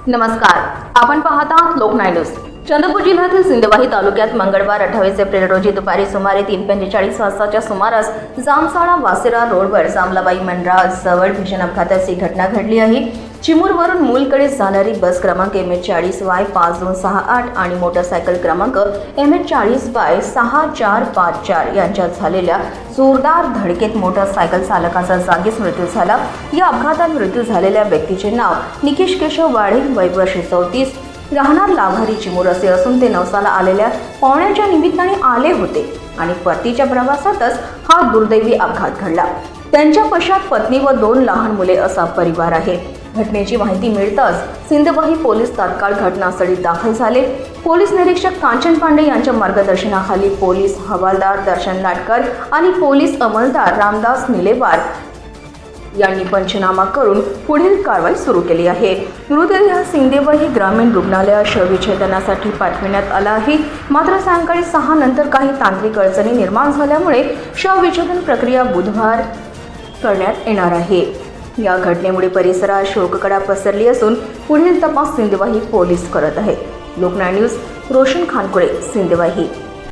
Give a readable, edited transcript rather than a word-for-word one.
नमस्कार, आपण पाहत आहात लोकनाय न्यूज। चंद्रपूर जिल्ह्यातील सिंदवाही तालुक्यात मंगळवार 28 एप्रिल रोजी दुपारी सुमारे 3:45 वाजताच्या सुमारास जामसाळा वासेरा रोडवर जामलाबाई मंडळाजवळ भीषण अपघाताची घटना घडली आहे। चिमूरवरून मूलकडे जाणारी बस क्रमांक MH40Y5268 आणि मोटरसायकल क्रमांक MH40Y6454 यांच्यात झालेल्या जोरदार धडकेत मोटरसायकल चालकाचा जागीच मृत्यू झाला। या अपघातात मृत्यू झालेल्या व्यक्तीचे नाव निकेश केशव वाढे, वय वर्ष 34, राहणार लाभारी चिमूर असे असून ते नवसाला आलेल्या पाहुण्यांच्या निमित्ताने आले होते आणि परतीच्या प्रवासातच हा दुर्दैवी अपघात घडला। त्यांच्या पश्चात पत्नी व 2 लहान मुले असा परिवार आहे। घटनेची माहिती मिळताच सिंदवाही पोलीस तात्काळ घटनास्थळी दाखल झाले। पोलीस निरीक्षक कांचन पांडे यांच्या मार्गदर्शनाखाली पोलीस हवालदार दर्शन लाटकर आणि पोलीस अंमलदार रामदास निलेवार यांनी पंचनामा करून पुढील कारवाई सुरू केली आहे। मृतदेह सिंदवाही ग्रामीण रुग्णालयात शवविच्छेदनासाठी पाठविण्यात आला आहे। मात्र सायंकाळी 6 नंतर काही तांत्रिक अडचणी निर्माण झाल्यामुळे शवविच्छेदन प्रक्रिया बुधवार करण्यात येणार आहे। या घटनेमुळे परिसरात शोककळा पसरली असून पुढील तपास सिंदवाही पोलीस करत आहेत। लोकनाय न्यूज, रोशन खानकुळे, सिंदवाही।